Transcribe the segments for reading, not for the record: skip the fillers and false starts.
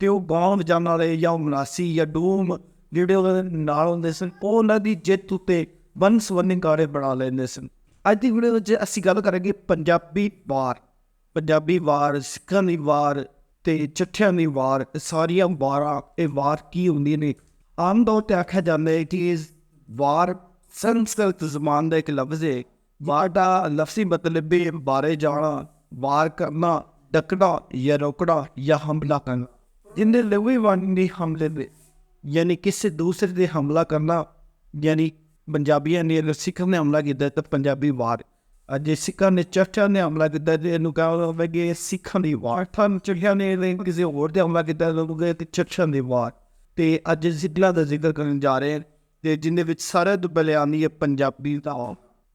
ਤੇ ਉਹ ਗਾਉਂ ਵਜਾਉਣ ਵਾਲੇ ਜਾਂ ਮਨਾਸੀ ਜਾਂ ਡੂਮ ਜਿਹੜੇ ਉਹਨਾਂ ਦੇ ਨਾਲ ਹੁੰਦੇ ਸਨ, ਉਹ ਉਹਨਾਂ ਦੀ ਜਿੱਤ ਉੱਤੇ ਵੰਨ ਸਵੰਨੇ ਗਾਣੇ ਬਣਾ ਲੈਂਦੇ ਸਨ। ਅੱਜ ਦੀ ਵੀਡੀਓ ਵਿੱਚ ਅਸੀਂ ਗੱਲ ਕਰਾਂਗੇ ਪੰਜਾਬੀ ਵਾਰ। ਪੰਜਾਬੀ ਵਾਰ, ਸਿੱਖਾਂ ਦੀ ਵਾਰ ਤੇ ਚੱਠਿਆਂ ਦੀ ਵਾਰ, ਸਾਰੀਆਂ ਵਾਰਾਂ ਇਹ ਵਾਰ ਕੀ ਹੁੰਦੀਆਂ ਨੇ। ਆਮ ਤੌਰ 'ਤੇ ਆਖਿਆ ਜਾਂਦਾ ਹੈ ਕਿ ਇਹ ਵਾਰ ਸੰਸਕ੍ਰਿਤ ਜ਼ਬਾਨ ਦਾ ਇੱਕ ਲਫ਼ਜ਼ ਹੈ। ਵਾਰ ਦਾ ਲਫ਼ਜ਼ੀ ਮਤਲਬ ਹੈ ਬਾਰੇ ਜਾਣਾ, ਵਾਰ ਕਰਨਾ, ਡੱਕਣਾ ਜਾਂ ਰੋਕਣਾ ਜਾਂ ਹਮਲਾ ਕਰਨਾ। ਜਿੰਦੇ ਲਵੇ ਵਾਣੀ ਹਮਲੇ ਦੇ ਯਾਨੀ ਕਿਸੇ ਦੂਸਰੇ 'ਤੇ ਹਮਲਾ ਕਰਨਾ, ਯਾਨੀ ਪੰਜਾਬੀਆਂ ਨੇ ਅਗਰ ਸਿੱਖਾਂ ਨੇ ਹਮਲਾ ਕੀਤਾ ਤਾਂ ਪੰਜਾਬੀ ਵਾਰ। ਜੇ ਸਿੱਖਾਂ ਨੇ ਚੱਠਿਆਂ ਨੇ ਹਮਲਾ ਕੀਤਾ ਤੇ ਇਹਨੂੰ ਕਹਾਂਗੇ ਕਿ ਸਿੱਖਾਂ ਦੀ ਵਾਰ। ਤਾਂ ਚੱਠਿਆਂ ਨੇ ਕਿਸੇ ਹੋਰ 'ਤੇ ਹਮਲਾ ਕੀਤਾ ਉਹਨੂੰ ਕਹਿੰਦੇ ਚੱਠਿਆਂ ਦੀ ਵਾਰ। ਤੇ ਅੱਜ ਜ਼ਿਲ੍ਹਾ ਦਾ ਜ਼ਿਕਰ ਕਰਨ ਜਾ ਰਹੇ ਹਾਂ ਤੇ ਜਿਹਦੇ ਵਿੱਚ ਸਾਰਿਆਂ ਤੋਂ ਪਹਿਲੇ ਆਉਂਦੀ ਹੈ ਪੰਜਾਬੀ ਦਾ।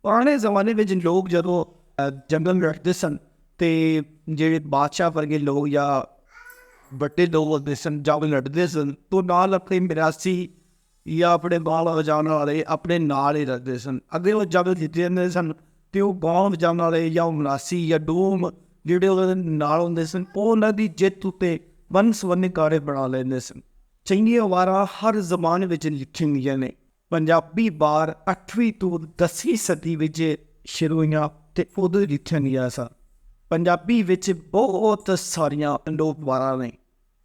ਪੁਰਾਣੇ ਜ਼ਮਾਨੇ ਵਿੱਚ ਲੋਕ ਜਦੋਂ ਜੰਗਲ ਲੜਦੇ ਸਨ ਤੇ ਜਿਹੜੇ ਬਾਦਸ਼ਾਹ ਵਰਗੇ ਲੋਕ ਜਾਂ ਵੱਡੇ ਲੋਕ ਹੁੰਦੇ ਸਨ ਜੰਗ ਲੜਦੇ ਸਨ ਤੋਂ ਨਾਲ ਆਪਣੇ ਮਿਰਾਸੀ ਜਾਂ ਆਪਣੇ ਬਾਲ ਵਜਾਉਣ ਵਾਲੇ ਆਪਣੇ ਨਾਲ ਹੀ ਰੱਖਦੇ ਸਨ। ਅੱਗੇ ਉਹ ਜੰਗ ਜਿੱਤੇ ਜਾਂਦੇ ਸਨ ਤੇ ਉਹ ਗਾਉਂ ਵਜਾਉਣ ਵਾਲੇ ਜਾਂ ਮਨਾਸੀ ਜਾਂ ਡੂਮ ਜਿਹੜੇ ਉਹਨਾਂ ਦੇ ਨਾਲ ਹੁੰਦੇ ਸਨ, ਉਹ ਉਹਨਾਂ ਦੀ ਜਿੱਤ ਉੱਤੇ ਵੰਨ ਸਵੰਨੇ ਗਾਣੇ ਬਣਾ ਲੈਂਦੇ ਸਨ। ਚੰਗੀਆਂ ਵਾਰਾਂ ਹਰ ਜ਼ਮਾਨੇ ਵਿੱਚ ਲਿਖੀਆਂ ਗਈਆਂ ਨੇ। ਪੰਜਾਬੀ ਵਾਰ 8ਵੀਂ ਤੋਂ 10ਵੀਂ ਸਦੀ ਵਿੱਚ ਸ਼ੁਰੂ ਹੋਈਆਂ ਤੇ ਉਦੋਂ ਲਿਖੀਆਂ ਗਈਆਂ ਸਨ। ਪੰਜਾਬੀ ਵਿੱਚ ਬਹੁਤ ਸਾਰੀਆਂ ਲੋਕ ਵਾਰਾਂ ਨੇ,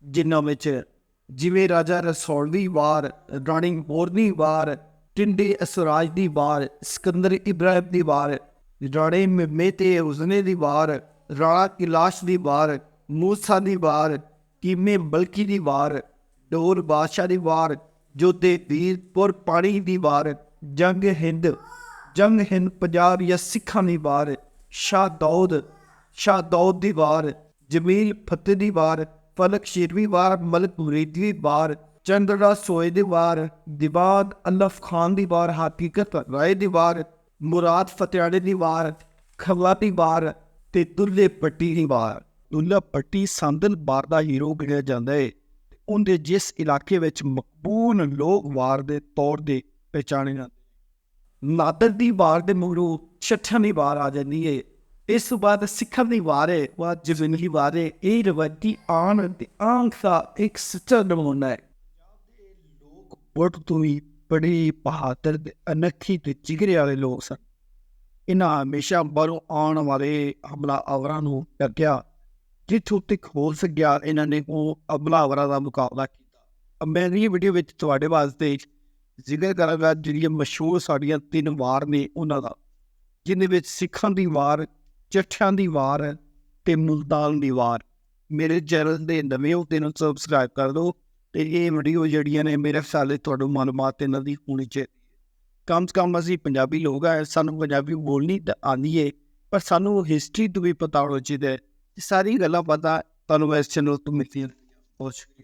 ਜਿਨ੍ਹਾਂ ਵਿੱਚ ਜਿਵੇਂ ਰਾਜਾ ਰਸੌਲਵੀ ਵਾਰ, ਰਾਣੀ ਮੋਰਨੀ ਵਾਰ, ਟਿੰਡੇ ਅਸਰਾਜ ਦੀ ਵਾਰ, ਸਿਕੰਦਰ ਇਬਰਾਹਿਮ ਦੀ ਵਾਰ, ਰਾਣੇ ਮੇਤੇ ਹੁਸਨੇ ਦੀ ਵਾਰ, ਰਾਣਾ ਕਿਲਾਸ਼ ਦੀ ਵਾਰ, ਮੂਸਾ ਦੀ ਵਾਰ, ਕੀਮੇ ਬਲਕੀ ਦੀ ਵਾਰ, ਡੋਰ ਬਾਦਸ਼ਾਹ ਦੀ ਵਾਰ, ਜੋਧੇ ਵੀਰਪੁਰ ਪਾਣੀ ਦੀ ਵਾਰ, ਜੰਗ ਹਿੰਦ ਪੰਜਾਬ ਜਾਂ ਸਿੱਖਾਂ ਦੀ ਵਾਰ, ਸ਼ਾਹ ਦੌਦ ਦੀ ਵਾਰ, ਜਮੀਲ ਫਤਿਹ ਦੀ ਵਾਰ, ਫਲਕ ਸ਼ੇਰਵੀ ਵਾਰ, ਮਲਕ ਮੁਰੀਦ ਦੀ ਵਾਰ, ਚੰਦਰਾ ਸੋਏ ਦੀ ਵਾਰ, ਦੀਵਾਨ ਅਲਫ ਖਾਨ ਦੀ ਵਾਰ, ਹਕੀਕਤ ਰਾਏ ਦੀ ਵਾਰ, ਮੁਰਾਦ ਫਤਿਆਣੇ ਦੀ ਵਾਰ, ਖਵਾ ਦੀ ਵਾਰ ਤੇ ਦੁੱਲੇ ਪੱਟੀ ਦੀ ਵਾਰ। ਦੁੱਲਾ ਪੱਟੀ ਸੰਦਲ ਵਾਰ ਦਾ ਹੀਰੋ ਗਿਣਿਆ ਜਾਂਦਾ ਹੈ। ਉਹਦੇ ਜਿਸ ਇਲਾਕੇ ਵਿੱਚ ਮਕਬੂਲ ਲੋਕ ਵਾਰ ਦੇ ਤੌਰ 'ਤੇ ਪਹਿਚਾਣੇ ਜਾਂਦੇ। ਨਾਦਰ ਦੀ ਵਾਰ ਦੇ ਮਗਰੋਂ ਚੱਠਿਆਂ ਦੀ ਵਾਰ ਆ ਜਾਂਦੀ ਹੈ। ਇਸ ਤੋਂ ਬਾਅਦ ਸਿੱਖਾਂ ਦੀ ਵਾਰ ਹੈ, ਬਾਅਦ ਜਵਿੰਦਗੀ ਵਾਰ ਹੈ। ਇਹ ਰਵਾਇਤੀ ਆਣ ਅਤੇ ਆਂਖ ਦਾ ਇੱਕ ਸੱਚਾ ਨਮੂਨਾ ਹੈ। ਲੋਕ ਪੁੱਟ ਤੋਂ ਵੀ ਬੜੇ ਬਹਾਦਰ ਤੇ ਅਨੱਖੀ ਤੇ ਜਿਗਰੇ ਵਾਲੇ ਲੋਕ ਸਨ। ਇਹਨਾਂ ਹਮੇਸ਼ਾ ਬਾਹਰੋਂ ਆਉਣ ਵਾਲੇ ਹਮਲਾਵਰਾਂ ਨੂੰ ਡੱਕਿਆ। ਜਿੱਥੋਂ ਤੱਕ ਹੋ ਸਕਿਆ ਇਹਨਾਂ ਨੇ ਉਹ ਹਮਲਾਵਰਾਂ ਦਾ ਮੁਕਾਬਲਾ ਕੀਤਾ। ਮੈਂ ਇਹ ਵੀਡੀਓ ਵਿੱਚ ਤੁਹਾਡੇ ਵਾਸਤੇ ਜ਼ਿਕਰ ਕਰਾਂਗਾ ਜਿਹੜੀਆਂ ਮਸ਼ਹੂਰ ਸਾਡੀਆਂ 3 ਵਾਰ ਨੇ ਉਹਨਾਂ ਦਾ, ਜਿਹਦੇ ਵਿੱਚ ਸਿੱਖਾਂ ਦੀ ਵਾਰ, ਚੱਠਿਆਂ ਦੀ ਵਾਰ ਤੇ ਮੁਲਤਾਨ ਦੀ ਵਾਰ। ਮੇਰੇ ਚੈਨਲ ਦੇ ਨਵੇਂ ਹੋ ਤੇ ਨੂੰ ਸਬਸਕ੍ਰਾਈਬ ਕਰ ਦਿਓ ਤੇ ਇਹ ਵੀਡੀਓ ਜਿਹੜੀਆਂ ਨੇ ਮੇਰੇ ਖਿਆਲ ਤੁਹਾਨੂੰ ਮਾਲੂਮਾਤ ਇਹਨਾਂ ਦੀ ਹੋਣੀ ਚਾਹੀਦੀ ਹੈ। ਕਮ ਸੇ ਕਮ ਅਸੀਂ ਪੰਜਾਬੀ ਲੋਕ ਆ, ਸਾਨੂੰ ਪੰਜਾਬੀ ਬੋਲਣੀ ਤਾਂ ਆਉਂਦੀ ਹੈ, ਪਰ ਸਾਨੂੰ ਹਿਸਟਰੀ ਤੋਂ ਵੀ ਪਤਾ ਹੋਣਾ ਚਾਹੀਦਾ ਹੈ। ਸਾਰੀ ਗੱਲਾਂ ਪਤਾ ਤੁਹਾਨੂੰ ਇਸ ਚੈਨਲ ਤੋਂ ਮਿਲਦੀਆਂ। ਬਹੁਤ ਸ਼ੁਕਰੀਆ।